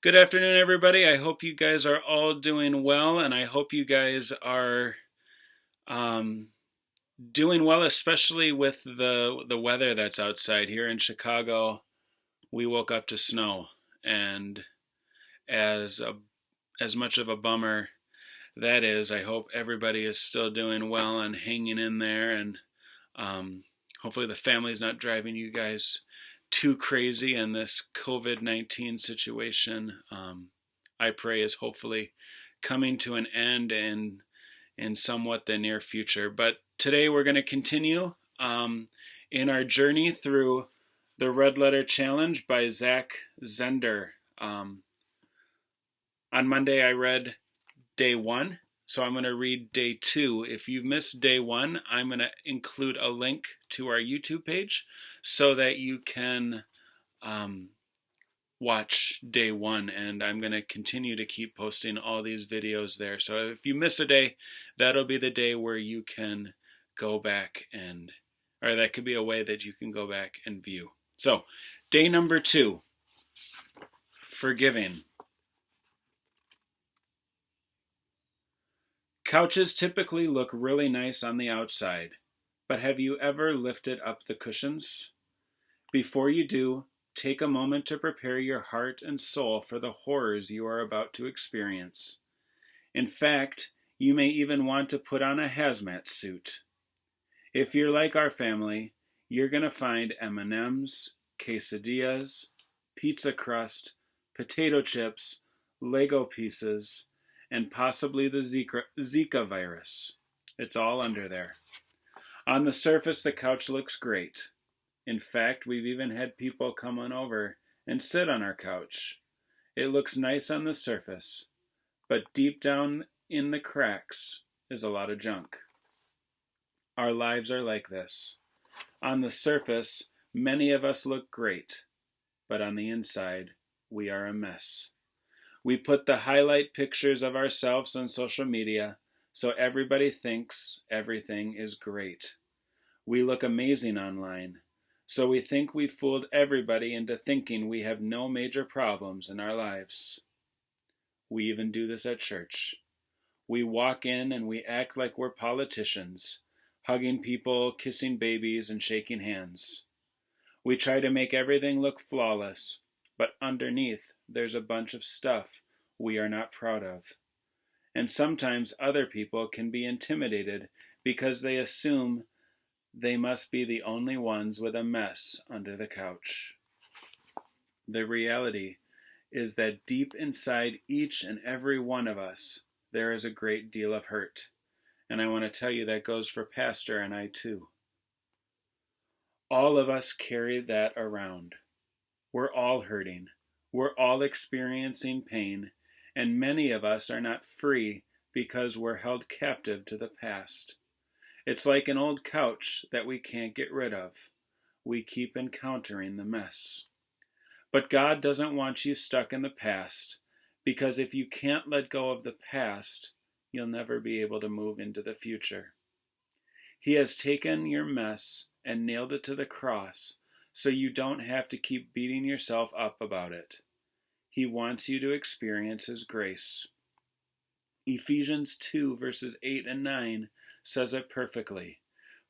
Good afternoon, everybody. I hope you guys are all doing well, and I hope you guys are um, doing well, especially with the weather that's outside. Here in Chicago, we woke up to snow, and as a, as much of a bummer that is, I hope everybody is still doing well and hanging in there, and um, hopefully the family's not driving you guys too crazy in this COVID-19 situation. I pray is hopefully coming to an end in somewhat the near future. But today we're going to continue in our journey through the Red Letter Challenge by Zach Zender. On Monday I read day one, so I'm going to read day two. If you missed day one, I'm going to include a link to our YouTube page so that you can watch day one, and I'm going to continue to keep posting all these videos there. So if you miss a day, that'll be the day where you can go back or that could be a way that you can go back and view. So, day number 2, forgiving. Couches typically look really nice on the outside, but have you ever lifted up the cushions? Before you do, take a moment to prepare your heart and soul for the horrors you are about to experience. In fact, you may even want to put on a hazmat suit. If you're like our family, you're going to find M&Ms, quesadillas, pizza crust, potato chips, Lego pieces, and possibly the Zika virus. It's all under there. On the surface, the couch looks great. In fact, we've even had people come on over and sit on our couch. It looks nice on the surface, but deep down in the cracks is a lot of junk. Our lives are like this. On the surface, many of us look great, but on the inside, we are a mess. We put the highlight pictures of ourselves on social media so everybody thinks everything is great. We look amazing online, so we think we fooled everybody into thinking we have no major problems in our lives. We even do this at church. We walk in and we act like we're politicians, hugging people, kissing babies, and shaking hands. We try to make everything look flawless, but underneath there's a bunch of stuff we are not proud of. And sometimes other people can be intimidated because they assume they must be the only ones with a mess under the couch. The reality is that deep inside each and every one of us, there is a great deal of hurt. And I want to tell you that goes for Pastor and I too. All of us carry that around. We're all hurting. We're all experiencing pain, and many of us are not free because we're held captive to the past. It's like an old couch that we can't get rid of. We keep encountering the mess. But God doesn't want you stuck in the past, because if you can't let go of the past, you'll never be able to move into the future. He has taken your mess and nailed it to the cross so you don't have to keep beating yourself up about it. He wants you to experience His grace. Ephesians 2 verses 8 and 9 says it perfectly.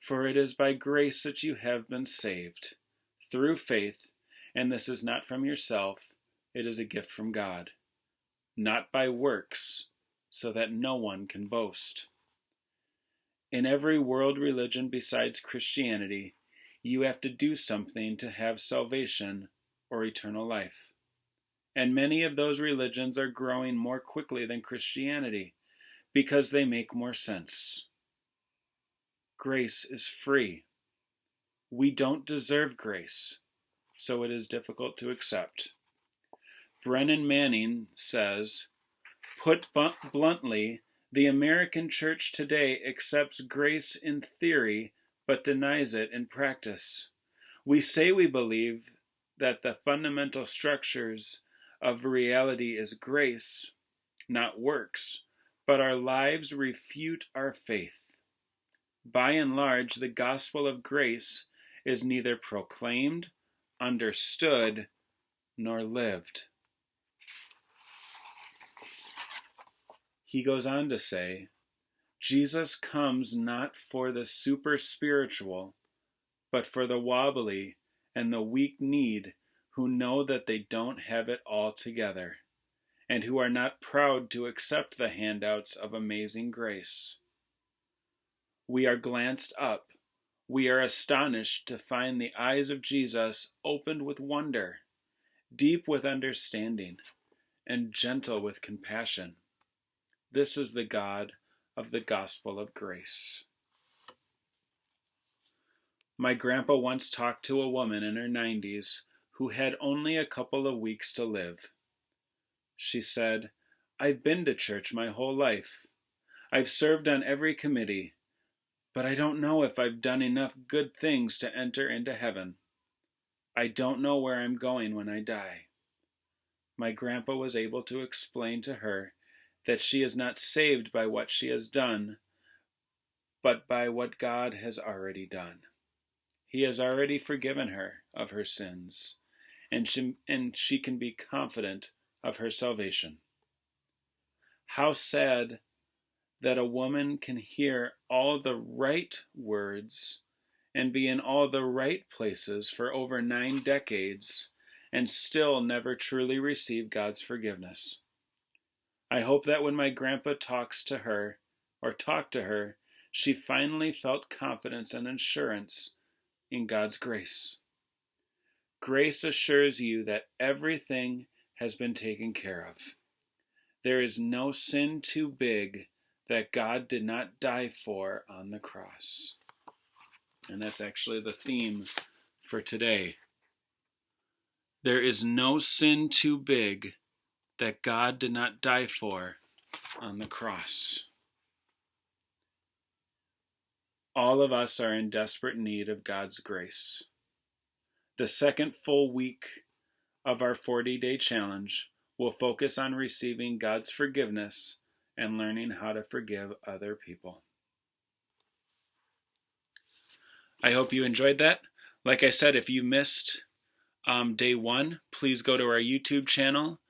For it is by grace that you have been saved, through faith, and this is not from yourself, it is a gift from God, not by works, so that no one can boast. In every world religion besides Christianity, you have to do something to have salvation or eternal life. And many of those religions are growing more quickly than Christianity because they make more sense. Grace is free. We don't deserve grace, so it is difficult to accept. Brennan Manning says, put bluntly, the American church today accepts grace in theory, but denies it in practice. We say we believe that the fundamental structures of reality is grace, not works, but our lives refute our faith. By and large, the gospel of grace is neither proclaimed, understood, nor lived. He goes on to say, Jesus comes not for the super spiritual, but for the wobbly and the weak-kneed who know that they don't have it all together, and who are not proud to accept the handouts of amazing grace. We are glanced up. We are astonished to find the eyes of Jesus opened with wonder, deep with understanding, and gentle with compassion. This is the God of the gospel of grace. My grandpa once talked to a woman in her 90s who had only a couple of weeks to live. She said, "I've been to church my whole life. I've served on every committee, but I don't know if I've done enough good things to enter into heaven. I don't know where I'm going when I die." My grandpa was able to explain to her that she is not saved by what she has done, but by what God has already done. He has already forgiven her of her sins, and she can be confident of her salvation. How sad that a woman can hear all the right words and be in all the right places for over 9 decades and still never truly receive God's forgiveness. I hope that when my grandpa talked to her, she finally felt confidence and assurance in God's grace. Grace assures you that everything has been taken care of. There is no sin too big that God did not die for on the cross. And that's actually the theme for today. There is no sin too big that God did not die for on the cross. All of us are in desperate need of God's grace. The second full week of our 40-day challenge will focus on receiving God's forgiveness and learning how to forgive other people. I hope you enjoyed that. Like I said, if you missed day 1, please go to our YouTube channel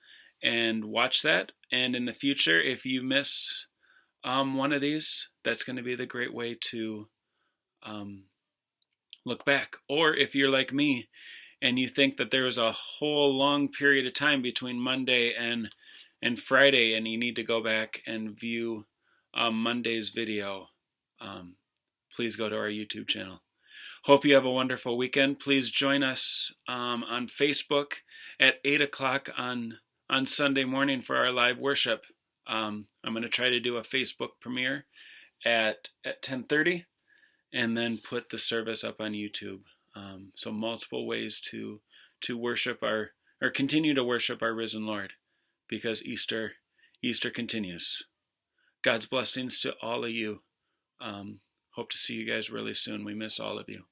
and watch that. And in the future, if you miss one of these, that's going to be the great way to look back. Or if you're like me and you think that there was a whole long period of time between Monday and Friday and you need to go back and view Monday's video, please go to our YouTube channel. Hope you have a wonderful weekend. Please join us on Facebook at 8 o'clock on Sunday morning for our live worship. I'm going to try to do a Facebook premiere at 10:30 and then put the service up on YouTube. So multiple ways to worship or continue to worship our risen Lord, because Easter continues. God's blessings to all of you. Hope to see you guys really soon. We miss all of you.